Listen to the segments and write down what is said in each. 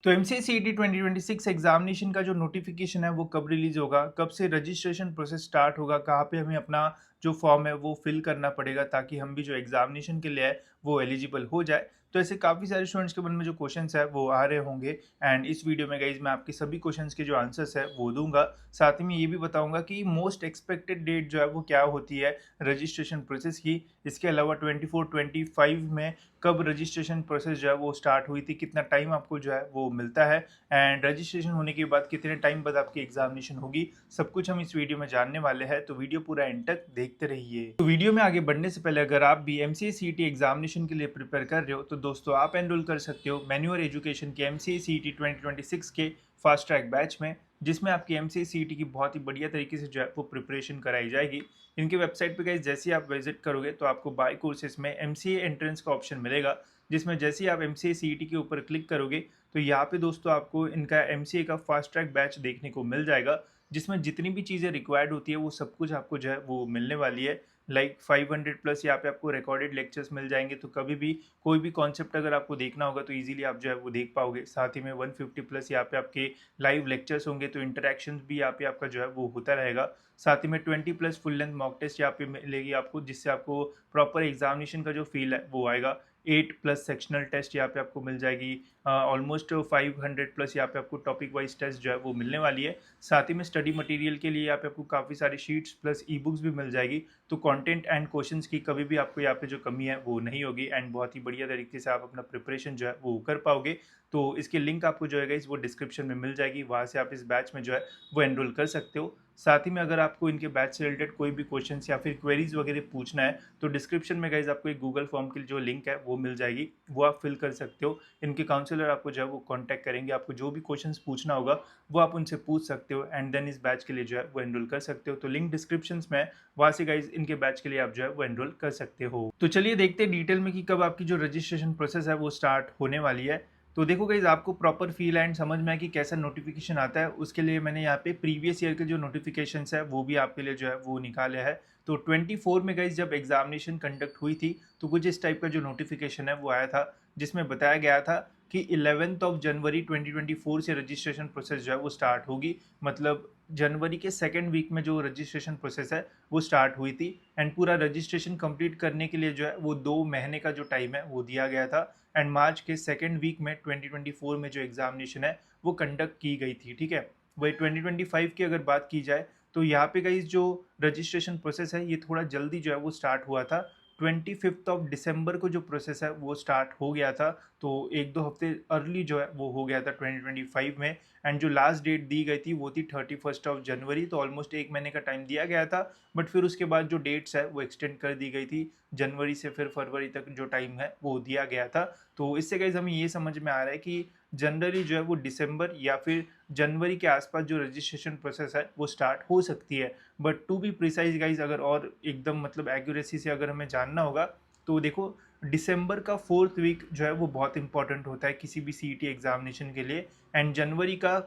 तो MCA-CET 2026 examination का जो नोटिफिकेशन है वो कब रिलीज़ होगा? कब से रजिस्ट्रेशन प्रोसेस स्टार्ट होगा? कहाँ पे हमें अपना जो फॉर्म है वो फिल करना पड़ेगा ताकि हम भी जो एग्जामिनेशन के लिए है वो एलिजिबल हो जाए। तो ऐसे काफ़ी सारे स्टूडेंट्स के मन में जो क्वेश्चंस है वो आ रहे होंगे एंड इस वीडियो में गाइज़ मैं आपके सभी क्वेश्चंस के जो आंसर्स है वो दूँगा। साथ ही में ये भी बताऊँगा कि मोस्ट एक्सपेक्टेड डेट जो है वो क्या होती है रजिस्ट्रेशन प्रोसेस की। इसके अलावा 24-25 में कब रजिस्ट्रेशन प्रोसेस जो है वो स्टार्ट हुई थी, कितना टाइम आपको जो है वो मिलता है एंड रजिस्ट्रेशन होने के बाद कितने टाइम बाद आपकी एग्जामिनेशन होगी, सब कुछ हम इस वीडियो में जानने वाले हैं। तो वीडियो पूरा एंड तक देखते रहिए। तो वीडियो में आगे बढ़ने से पहले अगर आप भी एमसीए सीईटी एग्जामिनेशन के लिए प्रिपेयर कर रहे हो तो दोस्तों आप एनरोल कर सकते हो मैन्युअर एजुकेशन के एमसीए सीईटी 2026 के फास्ट ट्रैक बैच में, जिसमें आपकी एमसीए सीईटी की बहुत ही बढ़िया तरीके से जो है वो प्रिपरेशन कराई जाएगी। इनके वेबसाइट पे गाइस जैसे ही आप विजिट करोगे तो आपको बाय कोर्सेज में एमसीए एंट्रेंस का ऑप्शन मिलेगा, जिसमें जैसे ही आप एमसीए सीईटी के ऊपर क्लिक करोगे तो यहाँ पे दोस्तों आपको इनका एमसीए का फास्ट ट्रैक बैच देखने को मिल जाएगा, जिसमें जितनी भी चीज़ें रिक्वायर्ड होती है वो सब कुछ आपको जो है वो मिलने वाली है। लाइक 500 प्लस यहाँ पे आपको रिकॉर्डेड लेक्चर्स मिल जाएंगे, तो कभी भी कोई भी कॉन्सेप्ट अगर आपको देखना होगा तो इजीली आप जो है वो देख पाओगे। साथ ही में 150 प्लस यहाँ पे आपके लाइव लेक्चर्स होंगे, तो इंटरेक्शन भी यहाँ पे आपका जो है वो होता रहेगा। साथ ही में 20 plus full length mock test यहाँ पे मिलेगी आपको, जिससे आपको प्रॉपर एग्जामिनेशन का जो फील है वो आएगा। 8 प्लस सेक्शनल टेस्ट यहाँ पे आपको मिल जाएगी। ऑलमोस्ट 500 प्लस यहाँ पे आपको टॉपिक वाइज टेस्ट जो है वो मिलने वाली है। साथ ही में स्टडी मटेरियल के लिए यहाँ पे आपको काफ़ी सारी शीट्स प्लस ई बुक्स भी मिल जाएगी। तो कंटेंट एंड क्वेश्चंस की कभी भी आपको यहाँ पे जो कमी है वो नहीं होगी एंड बहुत ही बढ़िया तरीके से आप अपना प्रिपरेशन जो है वो कर पाओगे। तो इसकी लिंक आपको जो है वो डिस्क्रिप्शन में मिल जाएगी, वहाँ से आप इस बैच में जो है वो एनरोल कर सकते हो। साथ ही में अगर आपको इनके बैच से रिलेटेड कोई भी क्वेश्चंस या फिर क्वेरीज वगैरह पूछना है तो डिस्क्रिप्शन में गाइज आपको एक गूगल फॉर्म की जो लिंक है वो मिल जाएगी, वो आप फिल कर सकते हो। इनके काउंसलर आपको जो है वो कांटेक्ट करेंगे, आपको जो भी क्वेश्चंस पूछना होगा वो आप उनसे पूछ सकते हो एंड देन इस बैच के लिए जो है वो एनरोल कर सकते हो। तो लिंक डिस्क्रिप्शन में, वहाँ से गाइज इनके बैच के लिए आप जो है वो एनरोल कर सकते हो। तो चलिए देखते हैं डिटेल में कि कब आपकी जो रजिस्ट्रेशन प्रोसेस है वो स्टार्ट होने वाली है। तो देखो गाइज आपको प्रॉपर फील एंड समझ में आए कि कैसा नोटिफिकेशन आता है, उसके लिए मैंने यहाँ पे प्रीवियस ईयर के जो नोटिफिकेशन है वो भी आपके लिए जो है वो निकाले हैं। तो 24 में गाइज जब एग्जामिनेशन कंडक्ट हुई थी तो कुछ इस टाइप का जो नोटिफिकेशन है वो आया था, जिसमें बताया गया था कि 11 ऑफ जनवरी 2024 से रजिस्ट्रेशन प्रोसेस जो है वो स्टार्ट होगी। मतलब जनवरी के सेकेंड वीक में जो रजिस्ट्रेशन प्रोसेस है वो स्टार्ट हुई थी एंड पूरा रजिस्ट्रेशन कंप्लीट करने के लिए जो है वो 2 महीने का जो टाइम है वो दिया गया था एंड मार्च के सेकेंड वीक में 2024 में जो एग्जामिनेशन है वो कंडक्ट की गई थी। ठीक है, वही 2025 की अगर बात की जाए तो यहाँ पे गाइस जो रजिस्ट्रेशन प्रोसेस है ये थोड़ा जल्दी जो है वो स्टार्ट हुआ था। 25 ऑफ दिसंबर को जो प्रोसेस है वो स्टार्ट हो गया था, तो एक दो हफ्ते अर्ली जो है वो हो गया था 2025 में। एंड जो लास्ट डेट दी गई थी वो थी 31 ऑफ जनवरी, तो ऑलमोस्ट 1 महीने का टाइम दिया गया था। बट फिर उसके बाद जो डेट्स है वो एक्सटेंड कर दी गई थी, जनवरी से फिर फरवरी तक जो टाइम है वो दिया गया था। तो इससे गाइज हमें ये समझ में आ रहा है कि जनरली जो है वो दिसंबर या फिर जनवरी के आसपास जो रजिस्ट्रेशन प्रोसेस है वो स्टार्ट हो सकती है। But to be precise guys, अगर और एकदम मतलब एक्यूरेसी से अगर हमें जानना होगा तो देखो दिसंबर का 4th वीक जो है वो बहुत इंपॉर्टेंट होता है किसी भी सीईटी एग्जामिनेशन के लिए एंड जनवरी का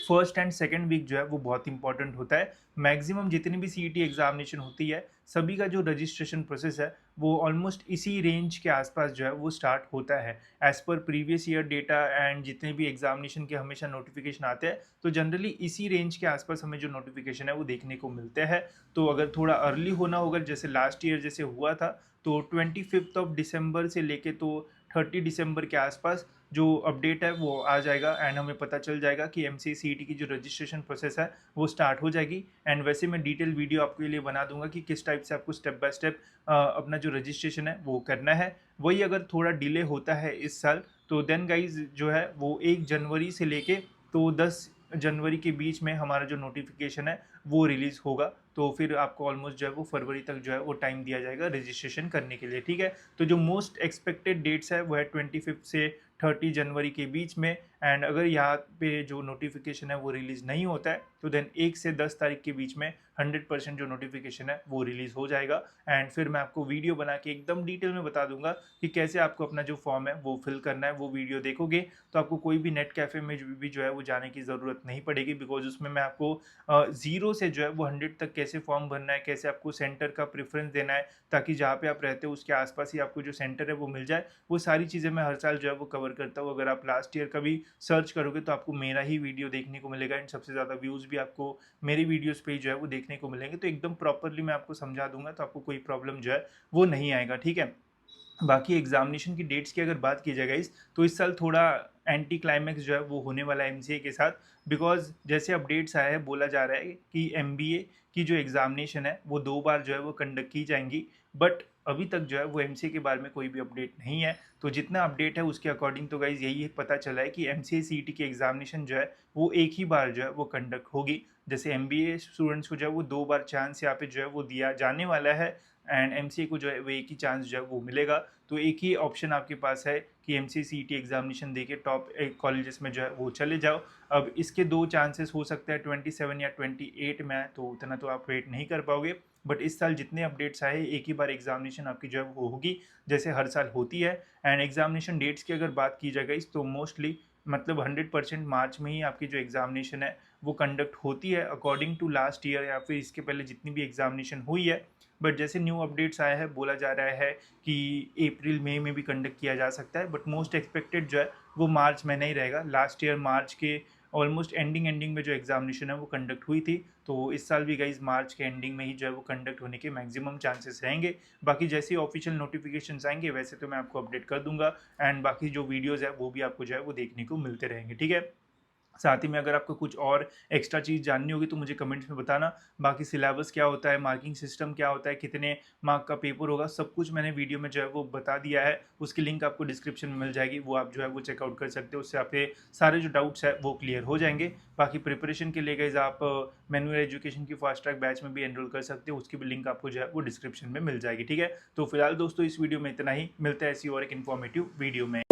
फर्स्ट एंड सेकेंड वीक जो है वो बहुत इंपॉर्टेंट होता है। मैक्सिमम जितनी भी सीईटी एग्जामिनेशन होती है सभी का जो रजिस्ट्रेशन प्रोसेस है वो ऑलमोस्ट इसी रेंज के आसपास जो है वो स्टार्ट होता है as per previous year data and जितने भी एग्जामिनेशन के हमेशा नोटिफिकेशन आते हैं तो जनरली इसी रेंज के आसपास हमें जो नोटिफिकेशन है वो देखने को मिलते हैं। तो अगर थोड़ा अर्ली होना होगा जैसे लास्ट ईयर जैसे हुआ था तो 25 ऑफ दिसंबर से लेके तो 30 दिसंबर के आसपास जो अपडेट है वो आ जाएगा एंड हमें पता चल जाएगा कि एमसीए-सीईटी की जो रजिस्ट्रेशन प्रोसेस है वो स्टार्ट हो जाएगी। एंड वैसे मैं डिटेल वीडियो आपके लिए बना दूंगा कि किस टाइप से आपको स्टेप बाय स्टेप अपना जो रजिस्ट्रेशन है वो करना है। वही अगर थोड़ा डिले होता है इस साल तो देन गाइज जो है वो 1 जनवरी से लेके तो 10 जनवरी के बीच में हमारा जो नोटिफिकेशन है वो रिलीज़ होगा। तो फिर आपको ऑलमोस्ट जो है वो फरवरी तक जो है वो टाइम दिया जाएगा रजिस्ट्रेशन करने के लिए। ठीक है, तो जो मोस्ट एक्सपेक्टेड डेट्स है वो है 25 से 30 जनवरी के बीच में। एंड अगर यहाँ पे जो नोटिफिकेशन है वो रिलीज़ नहीं होता है तो देन 1 से 10 तारीख के बीच में 100% जो नोटिफिकेशन है वो रिलीज़ हो जाएगा एंड फिर मैं आपको वीडियो बना के एकदम डिटेल में बता दूंगा कि कैसे आपको अपना जो फॉर्म है वो फिल करना है। वो वीडियो देखोगे तो आपको कोई भी नेट कैफ़े में भी जो है वो जाने की ज़रूरत नहीं पड़ेगी, बिकॉज़ उसमें मैं आपको ज़ीरो से जो है वो 100 तक कैसे फॉर्म भरना है, कैसे आपको सेंटर का प्रेफ़रेंस देना है ताकि जहाँ पे आप रहते हो उसके आस-पास ही आपको जो सेंटर है वो मिल जाए। वो सारी चीज़ें मैं हर साल जो है वो कवर करता हूँ। अगर आप लास्ट ईयर का भी सर्च करोगे तो आपको मेरा ही वीडियो देखने को मिलेगा एंड सबसे ज़्यादा व्यूज़ भी आपको मेरी वीडियोज़ पे ही जो है वो देखने को मिलेंगे। तो एकदम प्रॉपर्ली मैं आपको समझा दूँगा, तो आपको कोई प्रॉब्लम जो है वो नहीं आएगा, ठीक है? बाकी एग्जामिनेशन की डेट्स की अगर बात की जाए गाइस, तो इस साल थोड़ा एंटी क्लाइमैक्स जो है वो होने वाला है एमसीए के साथ, बिकॉज़ जैसे अपडेट्स आया है बोला जा रहा है कि एमबीए की जो एग्जामिनेशन है वो 2 बार जो है वो कंडक्ट की जाएँगी। बट अभी तक जो है वो एमसीए के बारे में कोई भी अपडेट नहीं है। तो जितना अपडेट है उसके अकॉर्डिंग तो गाइस यही पता चला है कि एमसीए सीईटी की एग्जामिनेशन जो है वो एक ही बार जो है वो कंडक्ट होगी। जैसे एमबीए स्टूडेंट्स को जो है वो 2 बार चांस यहाँ पे जो है वो दिया जाने वाला है एंड एमसीए को जो है वो एक ही चांस जो है वो मिलेगा। तो एक ही ऑप्शन आपके पास है कि एमसीए सीईटी एग्जामिनेशन देके टॉप कॉलेजेस में जो है वो चले जाओ। अब इसके 2 चांसेस हो सकता है 27 या 28 में, तो उतना तो आप वेट नहीं कर पाओगे। बट इस साल जितने अपडेट्स आए एक ही बार एग्जामिनेशन आपकी जो है वो होगी, जैसे हर साल होती है। एंड एग्जामिनेशन डेट्स की अगर बात की जाए तो मोस्टली मतलब 100% मार्च में ही आपकी जो एग्जामिनेशन है वो कंडक्ट होती है अकॉर्डिंग टू लास्ट ईयर या फिर इसके पहले जितनी भी एग्जामिनेशन हुई है। बट जैसे न्यू अपडेट्स आया है बोला जा रहा है कि अप्रैल मई में भी कंडक्ट किया जा सकता है, बट मोस्ट एक्सपेक्टेड जो है वो मार्च में नहीं रहेगा। लास्ट ईयर मार्च के ऑलमोस्ट एंडिंग में जो एग्जामिनेशन है वो कंडक्ट हुई थी, तो इस साल भी गाइज मार्च के एंडिंग में ही जो है वो कंडक्ट होने के मैक्सिमम चांसेस रहेंगे। बाकी जैसे ही ऑफिशियल नोटिफिकेशंस आएंगे वैसे तो मैं आपको अपडेट कर दूंगा एंड बाकी जो वीडियोज़ है वो भी आपको जो है वो देखने को मिलते रहेंगे, ठीक है? साथ ही में अगर आपको कुछ और एक्स्ट्रा चीज़ जाननी होगी तो मुझे कमेंट्स में बताना। बाकी सिलेबस क्या होता है, मार्किंग सिस्टम क्या होता है, कितने मार्क का पेपर होगा, सब कुछ मैंने वीडियो में जो है वो बता दिया है। उसकी लिंक आपको डिस्क्रिप्शन में मिल जाएगी, वो आप जो है वो चेकआउट कर सकते हो। उससे आपके सारे जो डाउट्स है वो क्लियर हो जाएंगे। बाकी प्रिपरेशन के लिए गाइस आप मैनुअल एजुकेशन की फास्ट ट्रैक बैच में भी एनरोल कर सकते हो, उसकी भी लिंक आपको जो है वो डिस्क्रिप्शन में मिल जाएगी, ठीक है? तो फिलहाल दोस्तों इस वीडियो में इतना ही, मिलता है ऐसी और एक इन्फॉर्मेटिव वीडियो में।